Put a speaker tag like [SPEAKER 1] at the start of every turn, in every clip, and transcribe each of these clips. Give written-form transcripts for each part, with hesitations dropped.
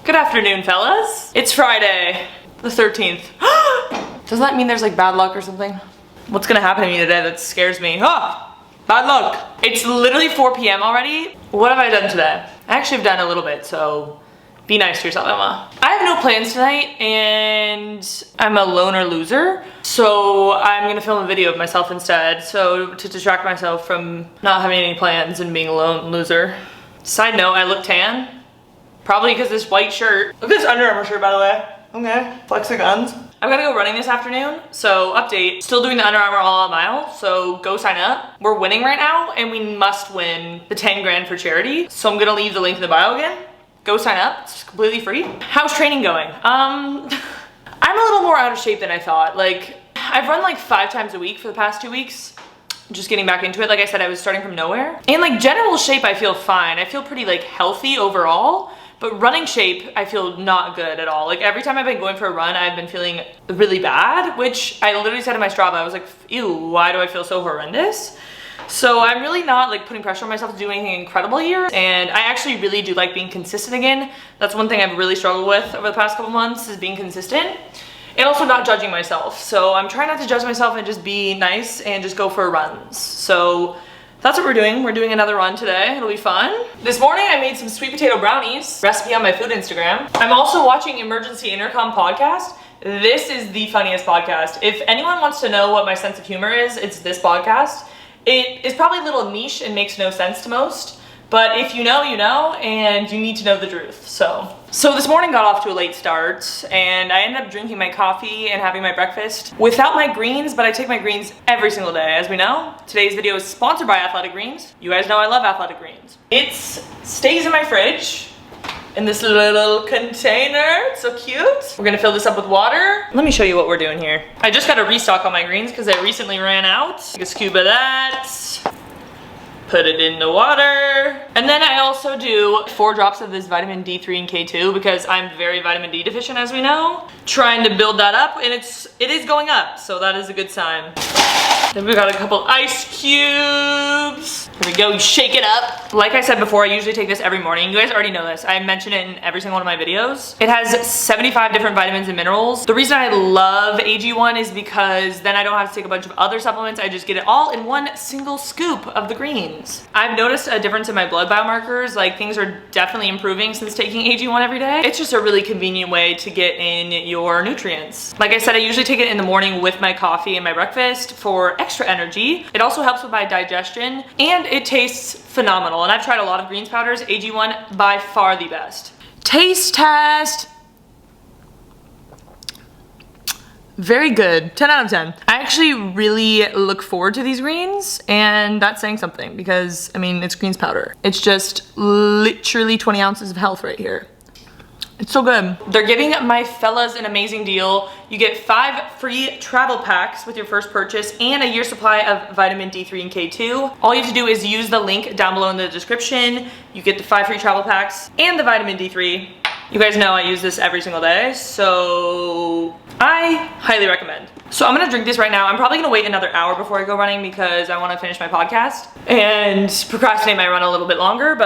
[SPEAKER 1] Good afternoon, fellas. It's Friday, the 13th. Doesn't that mean there's like bad luck or something? What's gonna happen to me today that scares me? Ah, bad luck. It's literally 4 p.m. already. What have I done today? I actually have done a little bit, so be nice to yourself, Emma. I have no plans tonight, and I'm a loner loser, so I'm gonna film a video of myself instead, so to distract myself from not having any plans and being a lone loser. Side note, I look tan. Probably because this white shirt. Look at this Under Armour shirt, by the way. Okay, flex the guns. I've got to go running this afternoon, so update. Still doing the Under Armour All Out Mile, so go sign up. We're winning right now, and we must win the 10 grand for charity. So I'm gonna leave the link in the bio again. Go sign up, it's completely free. How's training going? I'm a little more out of shape than I thought. Like, I've run like 5 times a week for the past 2 weeks. Just getting back into it. Like I said, I was starting from nowhere. And like general shape, I feel fine. I feel pretty like healthy overall. But running shape, I feel not good at all. Like every time I've been going for a run, I've been feeling really bad, which I literally said in my Strava, I was like, ew, why do I feel so horrendous? So I'm really not like putting pressure on myself to do anything incredible here. And I actually really do like being consistent again. That's one thing I've really struggled with over the past couple months is being consistent. And also not judging myself. So I'm trying not to judge myself and just be nice and just go for runs. So that's what we're doing. We're doing another run today. It'll be fun. This morning I made some sweet potato brownies. Recipe on my food Instagram. I'm also watching Emergency Intercom podcast. This is the funniest podcast. If anyone wants to know what my sense of humor is, it's this podcast. It is probably a little niche and makes no sense to most. But if you know, you know, and you need to know the truth. So this morning got off to a late start, and I ended up drinking my coffee and having my breakfast without my greens, but I take my greens every single day, as we know. Today's video is sponsored by Athletic Greens. You guys know I love Athletic Greens. It stays in my fridge in this little container. It's so cute. We're gonna fill this up with water. Let me show you what we're doing here. I just got to restock on my greens because I recently ran out. Take a scoop of that. Put it in the water. And then I also do 4 drops of this vitamin D3 and K2 because I'm very vitamin D deficient, as we know. Trying to build that up, and it is going up, so that is a good sign. Then we got a couple ice cubes. Here we go, you shake it up. Like I said before, I usually take this every morning. You guys already know this. I mention it in every single one of my videos. It has 75 different vitamins and minerals. The reason I love AG1 is because then I don't have to take a bunch of other supplements. I just get it all in one single scoop of the greens. I've noticed a difference in my blood biomarkers. Like things are definitely improving since taking AG1 every day. It's just a really convenient way to get in your nutrients. Like I said, I usually take it in the morning with my coffee and my breakfast for extra energy. It also helps with my digestion, and it tastes phenomenal. And I've tried a lot of greens powders. AG1 by far the best. Taste test. Very good, 10 out of 10. I actually really look forward to these greens, and that's saying something because, I mean, it's greens powder. It's just literally 20 ounces of health right here. It's so good. They're giving my fellas an amazing deal. You get 5 free travel packs with your first purchase and a year's supply of vitamin D3 and K2. All you have to do is use the link down below in the description. You get the 5 free travel packs and the vitamin D3. You guys know I use this every single day, so I highly recommend. So I'm gonna drink this right now. I'm probably gonna wait another hour before I go running because I wanna finish my podcast and procrastinate my run a little bit longer,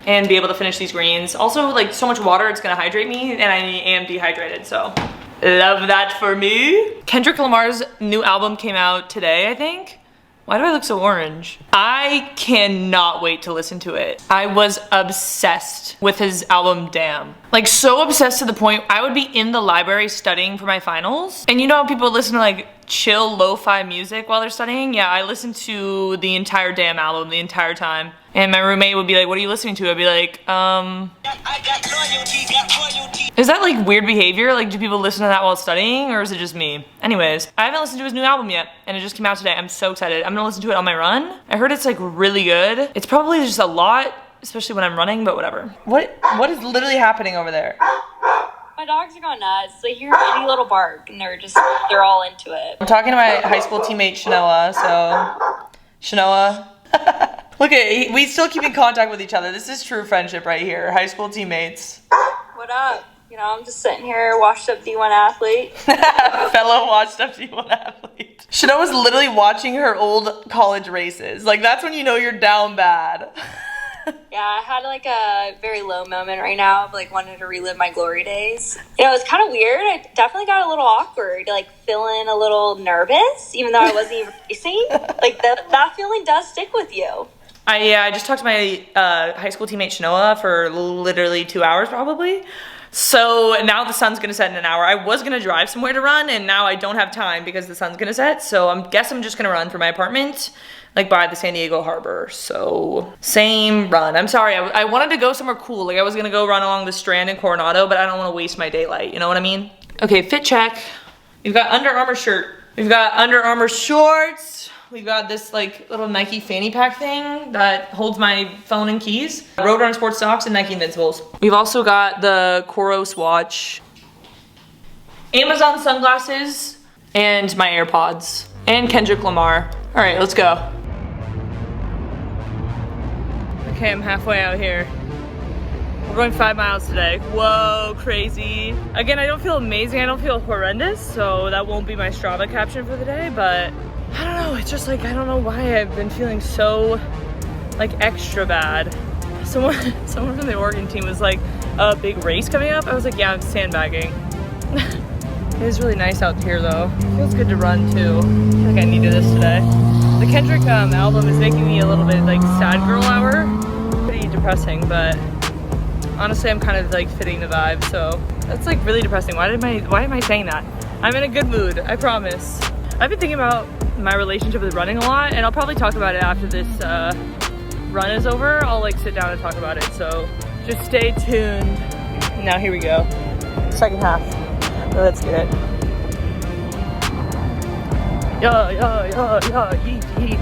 [SPEAKER 1] and be able to finish these greens. Also, like so much water, it's gonna hydrate me, and I am dehydrated, so love that for me. Kendrick Lamar's new album came out today, I think. Why do I look so orange? I cannot wait to listen to it. I was obsessed with his album, Damn. Like so obsessed to the point I would be in the library studying for my finals. And you know how people listen to like chill lo-fi music while they're studying? Yeah, I listened to the entire Damn album the entire time. And my roommate would be like, what are you listening to? I'd be like, is that like weird behavior? Like, do people listen to that while studying, or is it just me? Anyways, I haven't listened to his new album yet, and it just came out today. I'm so excited. I'm gonna listen to it on my run. I heard it's like really good. It's probably just a lot, especially when I'm running, but whatever. What is literally happening over there?
[SPEAKER 2] My dogs are going nuts. They hear any little bark, and they're all into it.
[SPEAKER 1] I'm talking to my high school teammate, Shanoa, so Shanoa. Look at, we still keep in contact with each other. This is true friendship right here. High school teammates.
[SPEAKER 2] What up? You know, I'm just sitting here, washed up D1 athlete.
[SPEAKER 1] Fellow washed up D1 athlete. Shanoa's literally watching her old college races. Like, that's when you know you're down bad.
[SPEAKER 2] Yeah, I had like a very low moment right now of like wanting to relive my glory days. You know, it's kind of weird. I definitely got a little awkward, like feeling a little nervous, even though I wasn't even racing. Like that feeling does stick with you.
[SPEAKER 1] I just talked to my high school teammate Shanoa for literally 2 hours probably. So now the sun's gonna set in an hour. I was gonna drive somewhere to run, and now I don't have time because the sun's gonna set. So I'm just gonna run from my apartment, like by the San Diego harbor. So same run. I'm sorry, I wanted to go somewhere cool. Like I was gonna go run along the Strand in Coronado, but I don't wanna waste my daylight, you know what I mean? Okay, fit check. We've got Under Armour shirt. We've got Under Armour shorts. We've got this like little Nike fanny pack thing that holds my phone and keys. Roadrunner sports socks and Nike Invincibles. We've also got the Koros watch, Amazon sunglasses, and my AirPods, and Kendrick Lamar. All right, let's go. Okay, I'm halfway out here. We're going 5 miles today. Whoa, crazy. Again, I don't feel amazing. I don't feel horrendous, so that won't be my Strava caption for the day, but I don't know. It's just like, I don't know why I've been feeling so like extra bad. Someone from the Oregon team was like, a big race coming up. I was like, yeah, I'm sandbagging. It is really nice out here though. It feels good to run too. I feel like I needed this today. The Kendrick album is making me a little bit like sad girl hour. Pretty depressing, but honestly I'm kind of like fitting the vibe, so that's like really depressing. Why am I saying that? I'm in a good mood, I promise. I've been thinking about my relationship with running a lot, and I'll probably talk about it after this run is over. I'll like sit down and talk about it, so just stay tuned. Now here we go. Second half. Let's get it. Yeah, yeet, yeet.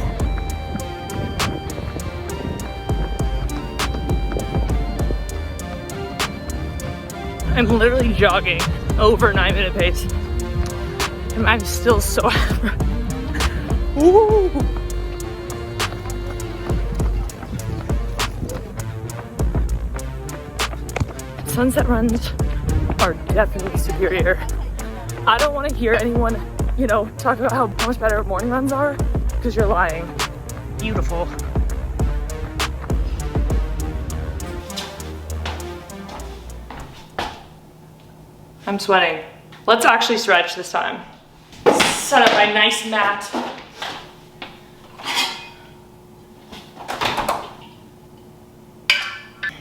[SPEAKER 1] I'm literally jogging over 9-minute pace. And I'm still so happy. Woo! Sunset runs are definitely superior. I don't want to hear anyone, you know, talk about how much better morning runs are, because you're lying. Beautiful. I'm sweating. Let's actually stretch this time. Set up my nice mat.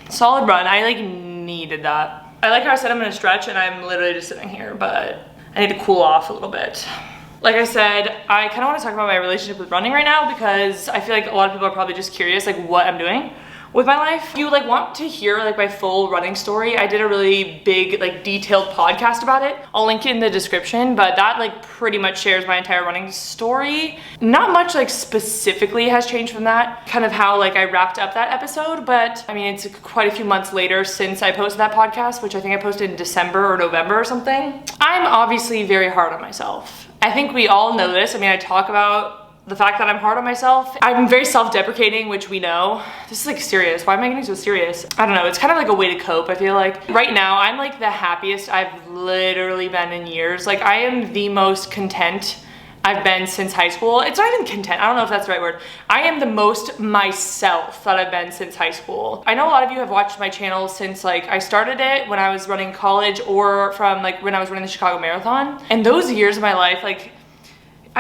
[SPEAKER 1] Solid run. I like needed that. I like how I said I'm gonna stretch and I'm literally just sitting here, but I need to cool off a little bit. Like I said, I kind of want to talk about my relationship with running right now because I feel like a lot of people are probably just curious like what I'm doing with my life. If you like want to hear like my full running story, I did a really big like detailed podcast about it. I'll link it in the description, but that like pretty much shares my entire running story. Not much like specifically has changed from that, kind of how like I wrapped up that episode, but I mean it's quite a few months later since I posted that podcast, which I think I posted in December or November or something. I'm obviously very hard on myself. I think we all know this. I mean, I talk about the fact that I'm hard on myself. I'm very self-deprecating, which we know. This is like serious. Why am I getting so serious? I don't know. It's kind of like a way to cope, I feel like. Right now, I'm like the happiest I've literally been in years. Like I am the most content I've been since high school. It's not even content. I don't know if that's the right word. I am the most myself that I've been since high school. I know a lot of you have watched my channel since like I started it when I was running college or from like when I was running the Chicago Marathon. And those years of my life, like,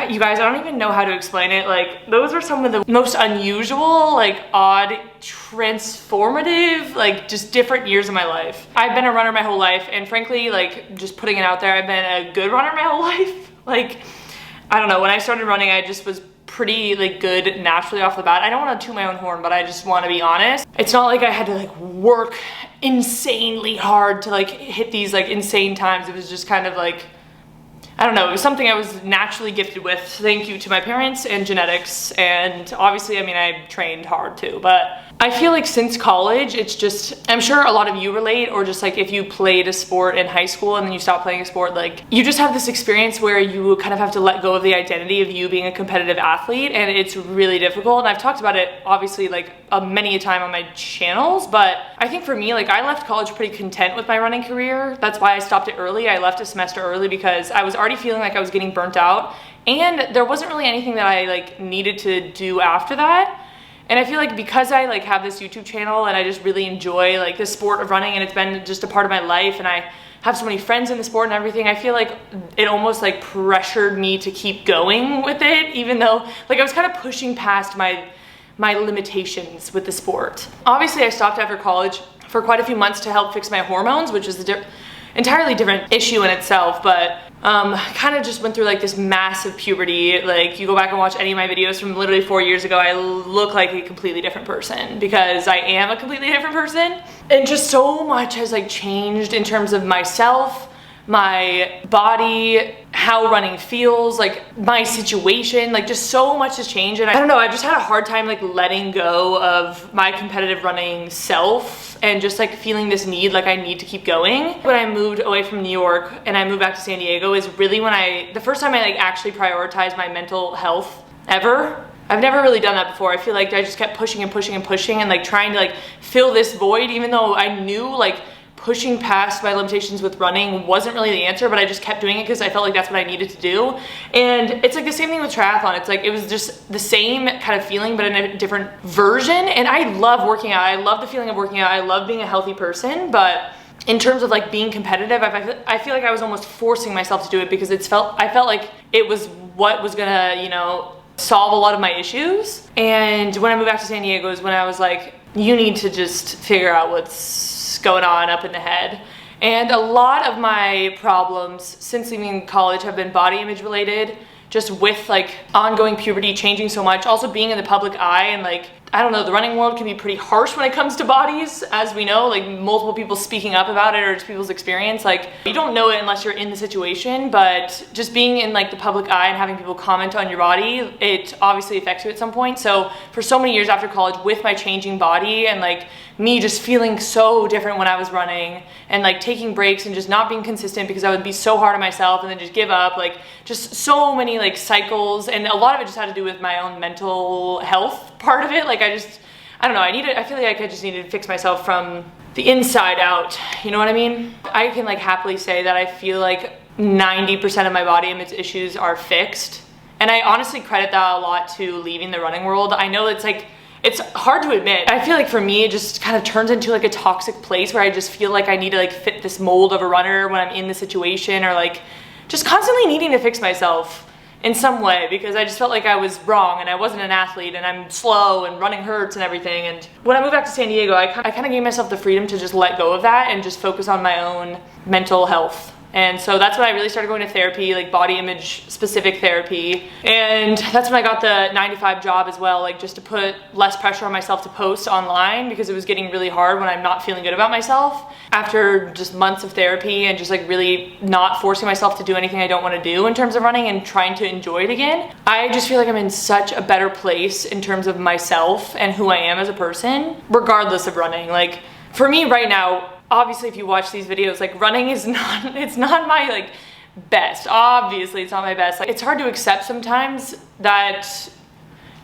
[SPEAKER 1] you guys, I don't even know how to explain it. Like, those were some of the most unusual, like, odd, transformative, like, just different years of my life. I've been a runner my whole life, and frankly, like, just putting it out there, I've been a good runner my whole life. Like, I don't know, when I started running, I just was pretty, like, good naturally off the bat. I don't want to toot my own horn, but I just want to be honest. It's not like I had to, like, work insanely hard to, like, hit these, like, insane times. It was just kind of, like, I don't know, it was something I was naturally gifted with. Thank you to my parents and genetics. And obviously, I mean, I trained hard too, but I feel like since college, it's just, I'm sure a lot of you relate, or just like if you played a sport in high school and then you stop playing a sport, like you just have this experience where you kind of have to let go of the identity of you being a competitive athlete, and it's really difficult. And I've talked about it obviously like many a time on my channels, but I think for me, like I left college pretty content with my running career. That's why I stopped it early. I left a semester early because I was already feeling like I was getting burnt out, and there wasn't really anything that I like needed to do after that. And I feel like because I like have this YouTube channel and I just really enjoy like the sport of running, and it's been just a part of my life, and I have so many friends in the sport and everything, I feel like it almost like pressured me to keep going with it, even though like I was kind of pushing past my limitations with the sport. Obviously I stopped after college for quite a few months to help fix my hormones, which is a entirely different issue in itself, but kind of just went through like this massive puberty. Like you go back and watch any of my videos from literally 4 years ago, I look like a completely different person because I am a completely different person. And just so much has like changed in terms of myself, my body, how running feels, like my situation, like just so much has changed. And I don't know, I just had a hard time like letting go of my competitive running self and just like feeling this need, like I need to keep going. When I moved away from New York and I moved back to San Diego is really when the first time I like actually prioritized my mental health ever. I've never really done that before. I feel like I just kept pushing and pushing and pushing and like trying to like fill this void, even though I knew like pushing past my limitations with running wasn't really the answer, but I just kept doing it because I felt like that's what I needed to do. And it's like the same thing with triathlon. It's like it was just the same kind of feeling but in a different version. And I love working out. I love the feeling of working out. I love being a healthy person, but in terms of like being competitive, I feel like I was almost forcing myself to do it because I felt like it was what was gonna, you know, solve a lot of my issues. And when I moved back to San Diego is when I was like, you need to just figure out what's going on up in the head. And a lot of my problems since leaving college have been body image related, just with like ongoing puberty changing so much, also being in the public eye, and like I don't know, the running world can be pretty harsh when it comes to bodies, as we know, like multiple people speaking up about it or just people's experience. Like you don't know it unless you're in the situation, but just being in like the public eye and having people comment on your body, it obviously affects you at some point. So for so many years after college, with my changing body and like me just feeling so different when I was running and like taking breaks and just not being consistent because I would be so hard on myself and then just give up, like just so many like cycles, and a lot of it just had to do with my own mental health part of it. Like I don't know, I feel like I just needed to fix myself from the inside out, you know what I mean? I can like happily say that I feel like 90% of my body image issues are fixed, and I honestly credit that a lot to leaving the running world. I know it's hard to admit. I feel like for me, it just kind of turns into like a toxic place where I just feel like I need to like fit this mold of a runner when I'm in the situation, or like just constantly needing to fix myself in some way because I just felt like I was wrong and I wasn't an athlete and I'm slow and running hurts and everything. And when I moved back to San Diego, I kind of gave myself the freedom to just let go of that and just focus on my own mental health. And so that's when I really started going to therapy, like body image specific therapy. And that's when I got the 9-to-5 job as well, like just to put less pressure on myself to post online because it was getting really hard when I'm not feeling good about myself. After just months of therapy and just like really not forcing myself to do anything I don't want to do in terms of running and trying to enjoy it again, I just feel like I'm in such a better place in terms of myself and who I am as a person, regardless of running. Like for me right now, obviously if you watch these videos, like running is it's not my like best. Obviously it's not my best. Like it's hard to accept sometimes that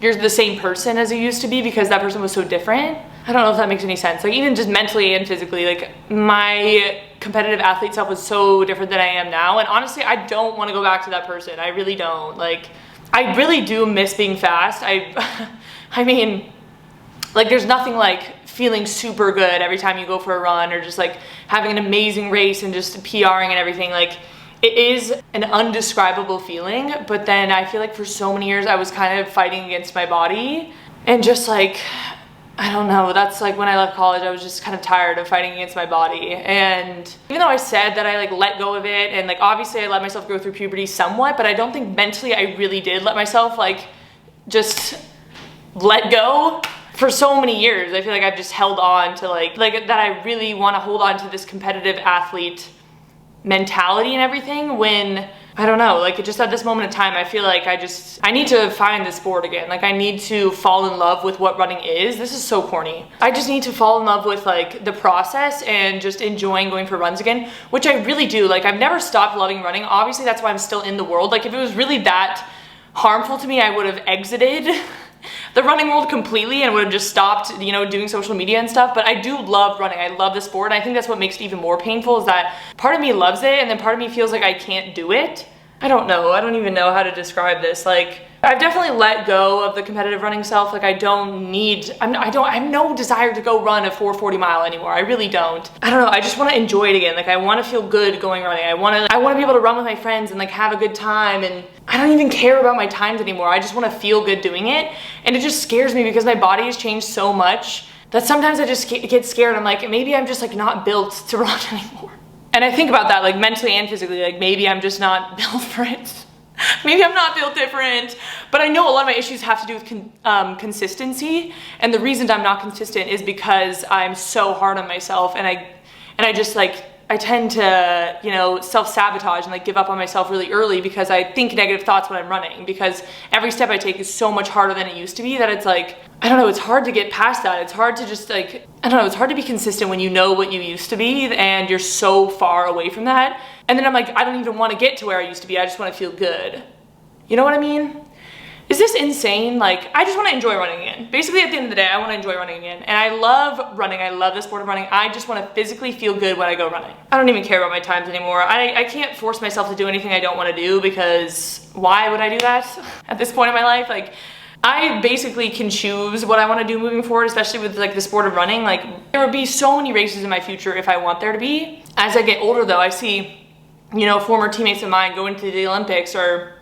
[SPEAKER 1] you're the same person as you used to be because that person was so different. I don't know if that makes any sense. Like even just mentally and physically, like my competitive athlete self was so different than I am now. And honestly, I don't want to go back to that person. I really don't. Like I really do miss being fast. I mean, like there's nothing like feeling super good every time you go for a run or just like having an amazing race and just PRing and everything. Like it is an undescribable feeling, but then I feel like for so many years I was kind of fighting against my body and just like, I don't know, that's like when I left college I was just kind of tired of fighting against my body. And even though I said that I like let go of it and like obviously I let myself go through puberty somewhat, but I don't think mentally I really did let myself like just let go. For so many years, I feel like I've just held on to like that I really want to hold on to this competitive athlete mentality and everything when, I don't know, like just at this moment in time, I feel like I need to find this sport again. Like I need to fall in love with what running is. This is so corny. I just need to fall in love with like the process and just enjoying going for runs again, which I really do. Like I've never stopped loving running. Obviously that's why I'm still in the world. Like if it was really that harmful to me, I would have exited the running world completely and would have just stopped, you know, doing social media and stuff. But I do love running. I love the sport. And I think that's what makes it even more painful is that part of me loves it and then part of me feels like I can't do it. I don't know. I don't even know how to describe this. Like I've definitely let go of the competitive running self. Like I have no desire to go run a 440 mile anymore. I really don't. I don't know. I just want to enjoy it again. Like I want to feel good going running. I want to be able to run with my friends and like have a good time. And I don't even care about my times anymore. I just want to feel good doing it. And it just scares me because my body has changed so much that sometimes I just get scared. I'm like, maybe I'm just like not built to run anymore. And I think about that like mentally and physically, like maybe I'm just not built for it. Maybe I'm not built different, but I know a lot of my issues have to do with consistency. And the reason I'm not consistent is because I'm so hard on myself, and I just like, I tend to, you know, self-sabotage and like give up on myself really early because I think negative thoughts when I'm running, because every step I take is so much harder than it used to be that it's like, I don't know, it's hard to get past that. It's hard to just like, I don't know, it's hard to be consistent when you know what you used to be and you're so far away from that. And then I'm like, I don't even want to get to where I used to be. I just want to feel good. You know what I mean? Is this insane? Like, I just want to enjoy running again. Basically, at the end of the day, I want to enjoy running again. And I love running. I love the sport of running. I just want to physically feel good when I go running. I don't even care about my times anymore. I can't force myself to do anything I don't want to do, because why would I do that at this point in my life? Like, I basically can choose what I want to do moving forward, especially with like the sport of running. Like, there would be so many races in my future if I want there to be. As I get older though, I see, you know, former teammates of mine going to the Olympics or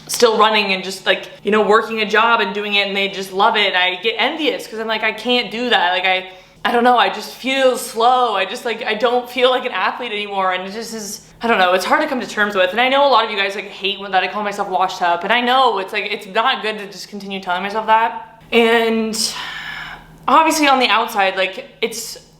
[SPEAKER 1] still running and just like, you know, working a job and doing it, and they just love it. And I get envious because I'm like, I can't do that. Like I don't know, I just feel slow. I just like, I don't feel like an athlete anymore. And it just is, I don't know, it's hard to come to terms with. And I know a lot of you guys like hate when that I call myself washed up. And I know it's like, it's not good to just continue telling myself that. And obviously on the outside, like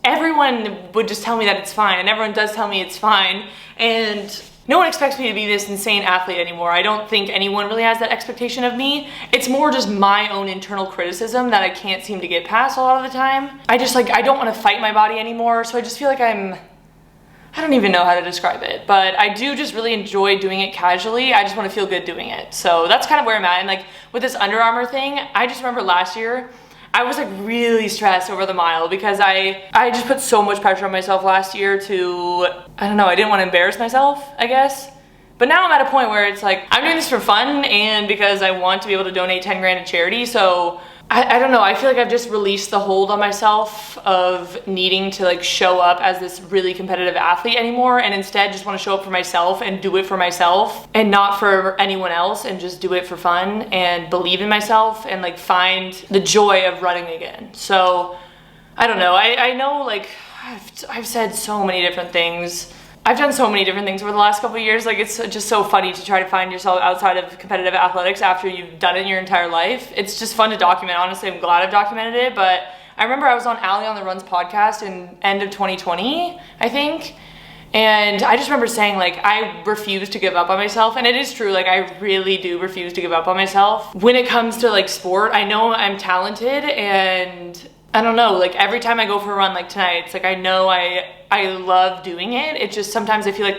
[SPEAKER 1] everyone would just tell me that it's fine, and everyone does tell me it's fine. And no one expects me to be this insane athlete anymore. I don't think anyone really has that expectation of me. It's more just my own internal criticism that I can't seem to get past a lot of the time. I just like, I don't want to fight my body anymore. So I just feel like I don't even know how to describe it, but I do just really enjoy doing it casually. I just want to feel good doing it. So that's kind of where I'm at. And like with this Under Armour thing, I just remember last year, I was like really stressed over the mile because I just put so much pressure on myself last year to, I don't know, I didn't want to embarrass myself, I guess. But now I'm at a point where it's like, I'm doing this for fun and because I want to be able to donate 10 grand to charity. So I don't know, I feel like I've just released the hold on myself of needing to like show up as this really competitive athlete anymore, and instead just want to show up for myself and do it for myself and not for anyone else, and just do it for fun and believe in myself and like find the joy of running again. So I don't know, I know like I've said so many different things. I've done so many different things over the last couple of years. Like, it's just so funny to try to find yourself outside of competitive athletics after you've done it your entire life. It's just fun to document. Honestly, I'm glad I've documented it. But I remember I was on Ali on the Runs podcast in end of 2020, I think. And I just remember saying, like, I refuse to give up on myself. And it is true, like, I really do refuse to give up on myself. When it comes to, like, sport, I know I'm talented, and I don't know, like every time I go for a run like tonight, it's like I know I love doing it. It's just sometimes I feel like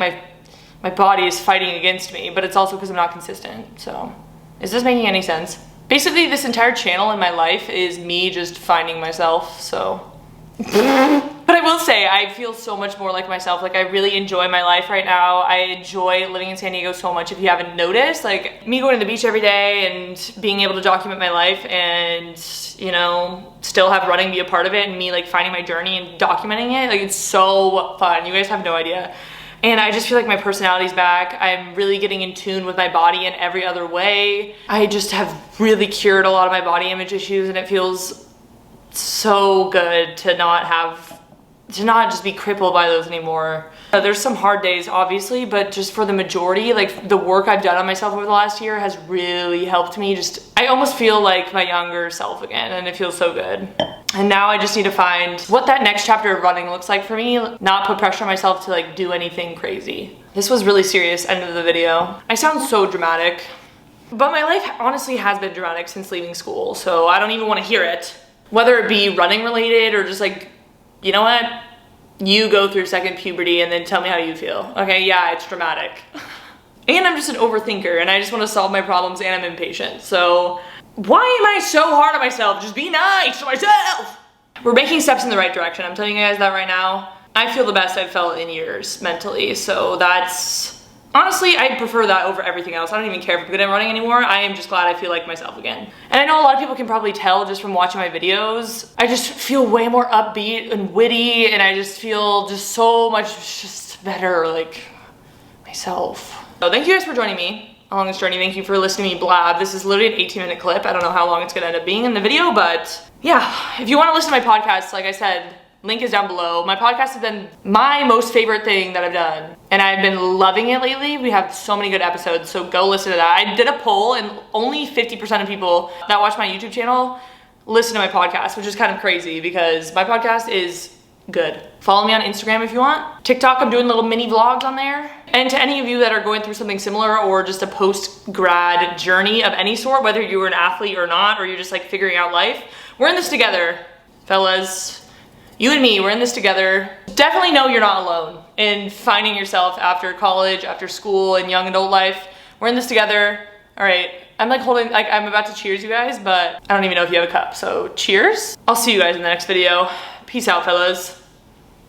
[SPEAKER 1] my body is fighting against me, but it's also because I'm not consistent. So is this making any sense? Basically, this entire channel in my life is me just finding myself, so. But I will say, I feel so much more like myself. Like, I really enjoy my life right now. I enjoy living in San Diego so much, if you haven't noticed. Like, me going to the beach every day and being able to document my life and, you know, still have running be a part of it, and me, like, finding my journey and documenting it. Like, it's so fun. You guys have no idea. And I just feel like my personality's back. I'm really getting in tune with my body in every other way. I just have really cured a lot of my body image issues, and it feels so good to not just be crippled by those anymore. There's some hard days, obviously, but just for the majority, like the work I've done on myself over the last year has really helped me. I almost feel like my younger self again, and it feels so good. And now I just need to find what that next chapter of running looks like for me, not put pressure on myself to like do anything crazy. This was really serious end of the video. I sound so dramatic, but my life honestly has been dramatic since leaving school, so I don't even want to hear it. Whether it be running related or just like, you know what? You go through second puberty and then tell me how you feel. Okay, yeah, it's dramatic. And I'm just an overthinker, and I just want to solve my problems, and I'm impatient. So why am I so hard on myself? Just be nice to myself. We're making steps in the right direction. I'm telling you guys that right now. I feel the best I've felt in years mentally. So that's Honestly, I prefer that over everything else. I don't even care if I'm good at running anymore. I am just glad I feel like myself again. And I know a lot of people can probably tell just from watching my videos. I just feel way more upbeat and witty, and I just feel just so much just better, like myself. So thank you guys for joining me along this journey. Thank you for listening to me blab. This is literally an 18-minute clip. I don't know how long it's gonna end up being in the video, but yeah, if you wanna listen to my podcast, like I said, link is down below. My podcast has been my most favorite thing that I've done, and I've been loving it lately. We have so many good episodes, so go listen to that. I did a poll, and only 50% of people that watch my YouTube channel listen to my podcast, which is kind of crazy because my podcast is good. Follow me on Instagram if you want. TikTok, I'm doing little mini vlogs on there. And to any of you that are going through something similar or just a post-grad journey of any sort, whether you were an athlete or not, or you're just like figuring out life, we're in this together, fellas. You and me, we're in this together. Definitely know you're not alone in finding yourself after college, after school, and young adult life. We're in this together. All right, I'm like holding, like I'm about to cheers you guys, but I don't even know if you have a cup, so cheers. I'll see you guys in the next video. Peace out, fellas.